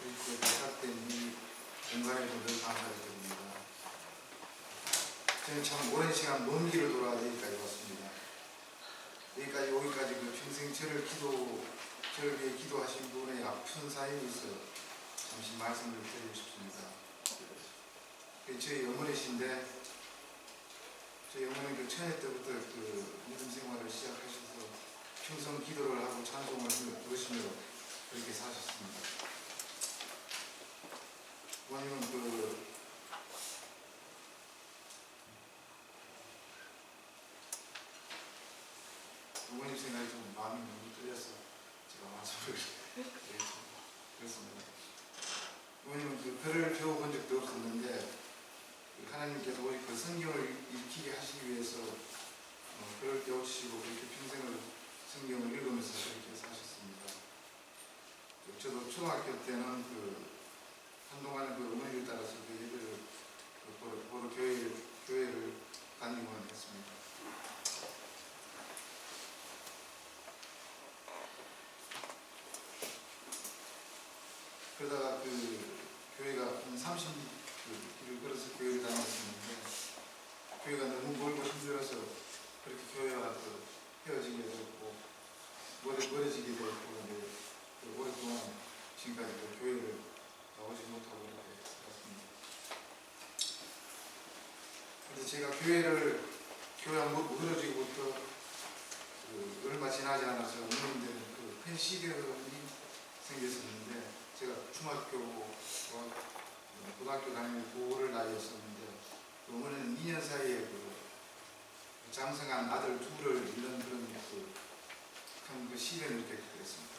그리스도에 부탁된 이 공간에도 늘 감사를 드립니다. 저는 참 오랜 시간 먼 길을 돌아와 여기까지 왔습니다. 여기까지 오기까지 그 평생 저를 위해 기도하신 분의 아픈 사연이 있어 잠시 말씀을 드리고 싶습니다. 저희 어머니신데, 저희 어머니는 그 처녀 때부터 그 믿음 생활을 시작하셔서 평생 기도를 하고 찬송을 부르시며 그렇게 사셨습니다. 어머님은 어머님 생각이 좀 마음이 너무 떨려서 제가 말씀을 그렇습니다. 어머님은 그 글을 배워본 적도 없었는데 하나님께서 오직 그 성경을 읽히게 하시기 위해서 글을 배우시고 그렇게 평생을 성경을 읽으면서 그렇게 사셨습니다. 저도 초등학교 때는 한동안 어머니를 따라서 예배를 보러 교회를 다니곤 했습니다. 그러다가 교회가 한 30길을 걸어서 교회를 다녔었는데 교회가 너무 멀고 힘들어서 그렇게 교회와 헤어지게 되었고 멀어지게 되었고 오랫동안 지금까지 교회를 나오지 못하고 이렇게 살았습니다. 그래서 제가 교회가 무너지고부터 얼마 지나지 않아서 어머님들은 큰 시련이 생겼었는데 제가 중학교와 고등학교 다니는 고를 나이였었는데 어머니는 2년 사이에 장성한 아들 둘을 잃는 그런 큰 시련을 겪게 됐습니다.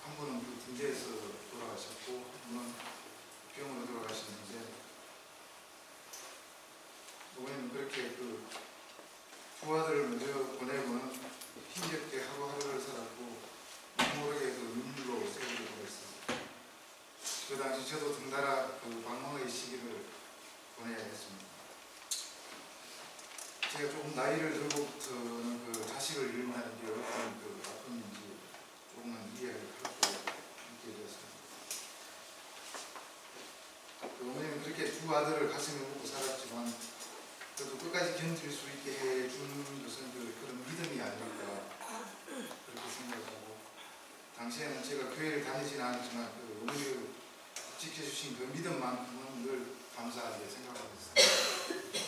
한 분은 군대에서 돌아가셨고 한 분은 병으로 돌아가셨는데 어머니는 그렇게 두 아들을 먼저 보내고는 힘겹게 하루하루를 살았고 모르게 눈물로 세월을 보냈습니다. 그 당시 저도 덩달아 방황의 시기를 보내야 했습니다. 제가 조금 나이를 들고부터는 자식을 잃는다는 게 어떤 아픔인지 조금은 이해를 하고 있게 되었습니다. 어머니는 그렇게 두 아들을 가슴에 묻고 살았지만 그래도 끝까지 견딜 수 있게 해준 것은 그런 믿음이 아닐까 그렇게 생각하고 당시에는 제가 교회를 다니지는 않았지만 어머니를 지켜주신 그 믿음만큼은 늘 감사하게 생각하고 있습니다.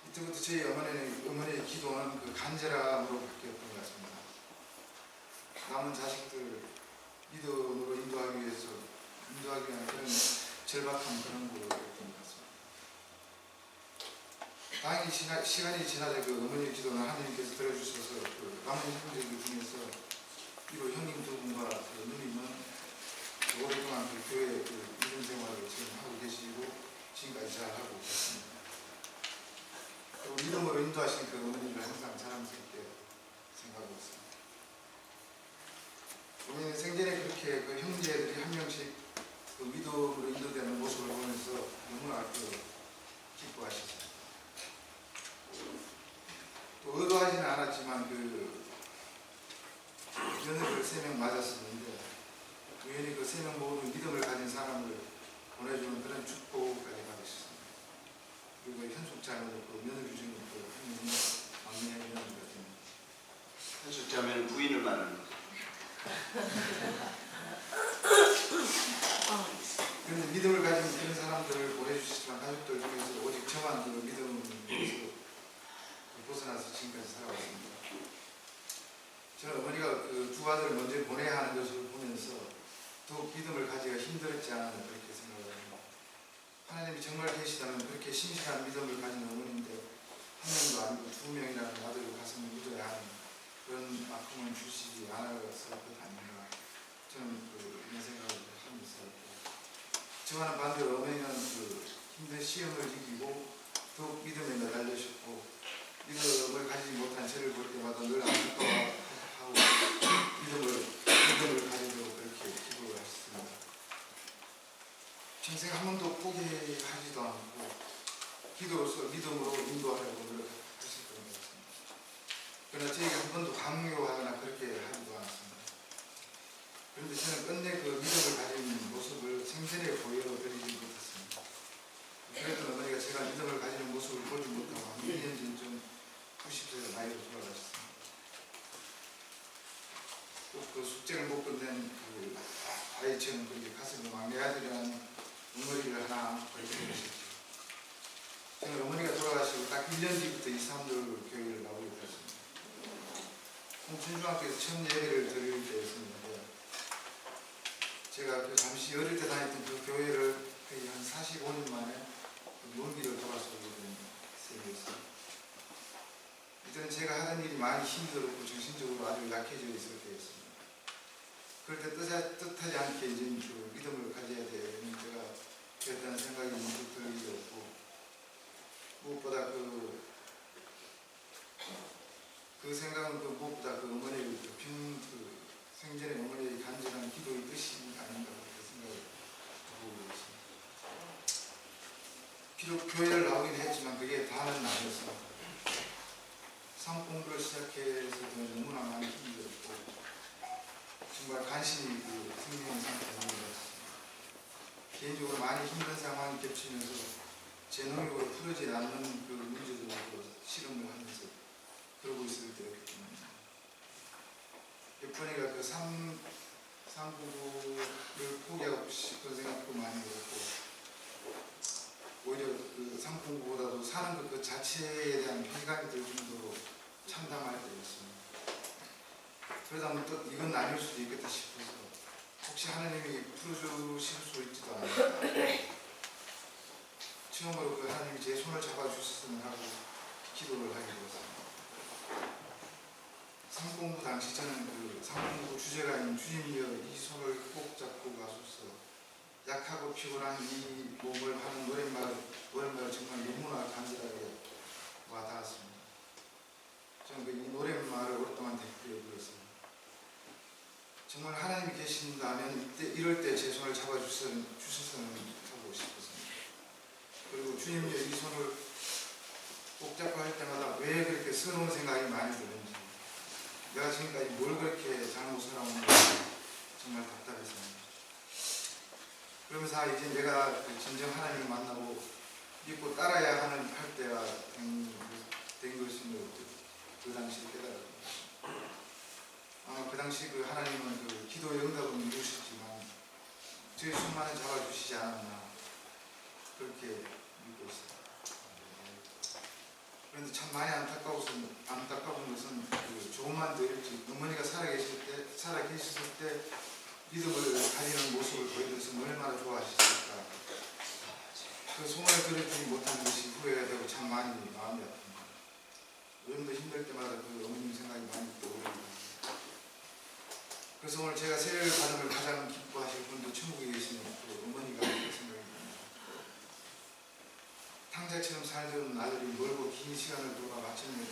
이때부터 저희 어머니의 기도는 간절함으로 바뀌었던 것 같습니다. 남은 자식들 믿음으로 인도하기 위한 그런 절박한 그런 거였던 것 같습니다. 다행히 시간이 지나자 어머니의 기도는 하나님께서 들어주셔서 남은 형제들 중에서 비록 형님 두 분과 누님은 오랫동안 교회 믿음 생활을 지금 하고 계시고 지금까지 잘 하고 계십니다. 그리고 믿음으로 인도하신 어머니를 항상 자랑스럽게 생각하고 있습니다. 어머니는 생전에 그렇게 형제들이 한 명씩 믿음으로 인도되는 모습을 보면서 너무나 기뻐하시죠. 또 의도하지는 않았지만 며느리를 3명 맞았었는데 우연히 3명 모두 믿음을 가진 사람을 보내주는 그런 축복까지 받으셨습니다. 그리고 현숙자는 며느리 중에 한 명이 막내 며느리가 됩니다. 현숙자면 부인을 말하는 거죠. 그런데 믿음을 가진 그런 사람들을 보내주시지만 가족들 중에서 오직 저만 믿음에서 벗어나서 지금까지 살아왔습니다. 저는 어머니가 두 아들을 먼저 보내야 하는 것을 보면서 더욱 믿음을 가지기가 힘들었지 않나 그렇게 생각을 합니다. 하나님이 정말 계시다면 그렇게 신실한 믿음을 가진 어머니인데 한 명도 아니고 2명이라는 아들을 가슴에 묻어야 하는 그런 아픔을 주시지 않아서 그 아닌가 저는 이런 생각을 하면서 저와는 반대로 어머니는 힘든 시험을 이기고 더욱 믿음에 매달리셨고 믿음을 가지지 못한 저를 볼 때마다 늘 안타까워하고 믿음을 가지도록 그렇게 기도를 하셨습니다. 평생 한 번도 포기하지도 않고 기도로서 믿음으로 인도하려고 노력하셨던 것 같습니다. 그러나 저에게 한 번도 강요하거나 그렇게 하지도 않았습니다. 그런데 저는 끝내 그 숙제를 못 끝낸 그 아이처럼 그렇게 가슴이 막내 아들이라는 어머니를 하나 안고 있는 것이죠. 저는 어머니가 돌아가시고 딱 1년 뒤부터 이 사람들 교회를 나오게 되었습니다. 홍춘중학교에서 첫 예배를 드릴 때였습니다. 제가 그 잠시 어릴 때 다녔던 그 교회를 거의 한 45년 만에 용기를 돌아서 오게 된 셈이었습니다. 이때는 제가 하던 일이 많이 힘들었고 정신적으로 아주 약해져 있을 때였습니다. 그럴 때 뜻하지 않게 이제 그 믿음을 가져야 되는 제가 그랬다는 생각이 문득 들게 되었고, 무엇보다 그 생각은 무엇보다 그 어머니의 생전의 어머니의 간절한 기도의 뜻이 아닌가 그렇게 생각을 하고 있습니다. 비록 교회를 나오긴 했지만 그게 다는 아니었습니다. 삶 공부를 시작해서도 너무나 많이 힘들었고 정말 간신히 그 생명의 상태를 누렸습니다. 개인적으로 많이 힘든 상황이 겹치면서 제 능력으로 풀어지지 않는 그 문제들로 실험을 하면서 그러고 있을 때였기 때문입니다. 옆번이가 그 삼부를 포기하고 싶은 생각도 많이 들었고, 오히려 그 삼공부보다도 사는 것 그 자체에 대한 회의감이 들 정도로 참담할 때였습니다. 그러다 문득 이건 아닐 수도 있겠다 싶어서 혹시 하나님이 풀어주실 수 있지도 않을까, 처음으로 그 하나님이 제 손을 잡아주셨으면 하고 기도를 하게 되었습니다. 삼공부 당시 저는 그 삼공부 주제가 있는 주님이여 이 손을 꼭 잡고 가소서, 약하고 피곤한 이 몸을 하는 노랫말을 정말 너무나 간절하게 와닿았습니다. 저는 이 노랫말을 오랫동안 대표해 불렀습니다. 정말 하나님이 계신다면 이럴 때 제 손을 잡아주셨으면 하고 싶었습니다. 그리고 주님이여 이 손을 꼭 잡고 할 때마다 왜 그렇게 서러운 생각이 많이 드는지, 내가 지금까지 뭘 그렇게 잘못 살아온 건지 정말 답답했습니다. 그러면서 이제 내가 진정 하나님을 만나고 믿고 따라야 할 때가 된 것인 그 당시에 깨달았습니다. 아마 그 당시 그 하나님은 그 기도의 응답은 이루셨지만 저희 손만은 잡아주시지 않았나 그렇게 믿고 있습니다. 그런데 참 많이 안타까운 것은 그 조금만 더 일찍 어머니가 살아계셨을 때 믿음을 가지는 모습을 보여드렸으면 얼마나 좋아하셨을까. 그 소원을 들어주지 못한 것이 후회가 되고 참 많이 마음이 아픕니다. 요즘도 힘들 때마다 그 어머님 생각이 많이 떠오릅니다. 그래서 오늘 제가 세례를 받음을 가장 기뻐하실 분도 천국에 계시는 그 어머니가 그렇게 생각이 듭니다. 탕자처럼 살던 아들이 멀고 긴 시간을 돌아 마침내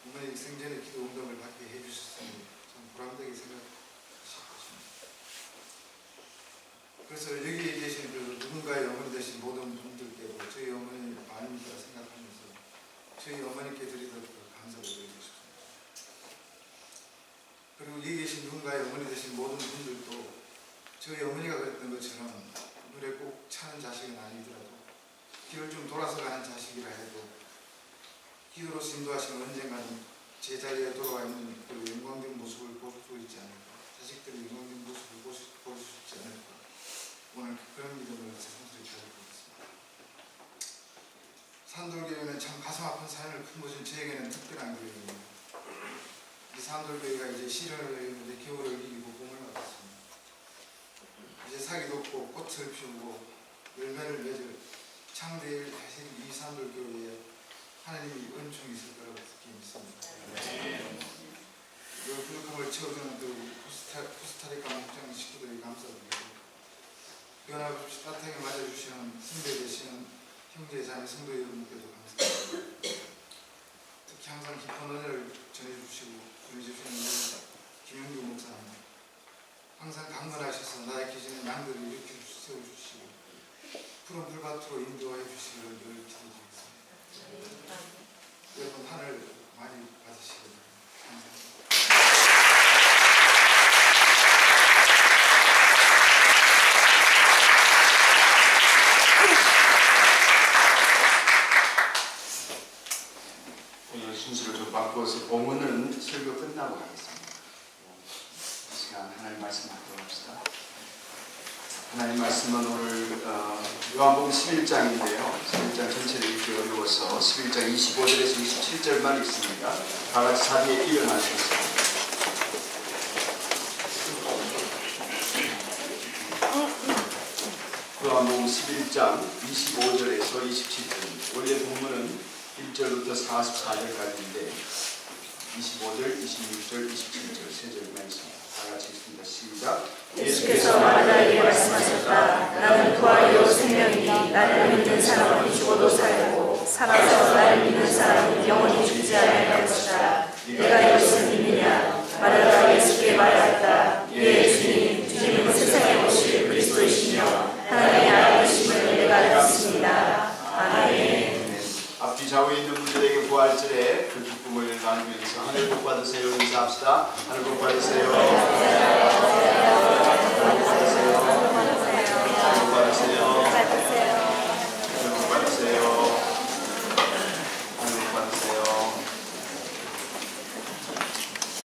어머니 생전의 기도 응답을 받게 해주셨으니 참 보람되게 생각하실 것입니다. 그래서 여기에 계신 그 누군가의 어머니 되신 모든 분들께도 저희 어머니 아닙니까 생각하면서 저희 어머니께 드리도록 감사를 드리고 싶습니다. 그리고 여기 계신 누군가의 어머니 되신 모든 분들도 저희 어머니가 그랬던 것처럼 눈에 꼭 차는 자식은 아니더라도 길을 좀 돌아서 가는 자식이라 해도 기도로서 인도하시면 언젠가는 제자리에 돌아와 있는 그 영광된 모습을 볼 수 있지 않을까, 자식들의 영광된 모습을 볼 수 있지 않을까, 오늘 그런 믿음을 제 손수에 가지고 있습니다. 산돌교회는 참 가슴 아픈 사연을 품 것은 저에게는 특별한 교회입니다. 이 산돌교회가 이제 시련을 겨울을 이기고 봄을 맞았습니다. 이제 사기 돋고 꽃을 피우고 열매를 맺을 창대일 다시 이 산돌교회에 하나님이 은총이 있을 거라고 듣기 믿습니다. 그 부족함을 채워주는 그 코스타리카 목장 식구들에게 감사드리고, 변함없이 따뜻하게 맞아주시는 선배 되시는 형제 자매 성도 여러분께도 감사드립니다. 특히 항상 깊은 은혜를 전해주시고 주시는 김영규 목사님, 항상 강건하셔서 나의 기준에 양들을 일으켜 세워주시고 푸른 풀밭으로 인도해 주시기를 늘 기도드리겠습니다. 여러분 하늘 많이 받으시길 감사합니다. 오늘 순서를 좀 바꿔서 본문은 설교 끝나고 하겠습니다. 말씀은 오늘 요한복음 11장인데요. 11장 전체를 읽기 어려워서 11장 25절에서 27절만 읽습니다. 다 같이 자리에 일어나주세요. 요한복음 11장 25절에서 27절. 원래 본문은 1절부터 44절까지인데 25절, 26절, 27절 세 절만 있습니다. 다 같이 읽습니다. 시작. 예수께서 마르다에게 말씀하셨다. 나는 부활이요 생명이니 나를 믿는 사람은 죽어도 살고 살아서 나를 믿는 사람은 영원히 죽지 아니할 것이다. 내가 이것을 믿느냐? 마르다가 예수께 말하였다. 예, 주님은 세상에 오실 그리스도이시며 하나님의 아들이심을 내가 믿습니다. 아멘. 앞뒤 좌우에 있는 분들에게 부활절에 그 기쁨을 나누면서 하늘 복 받으세요 인사합시다. 하늘 복 받으세요.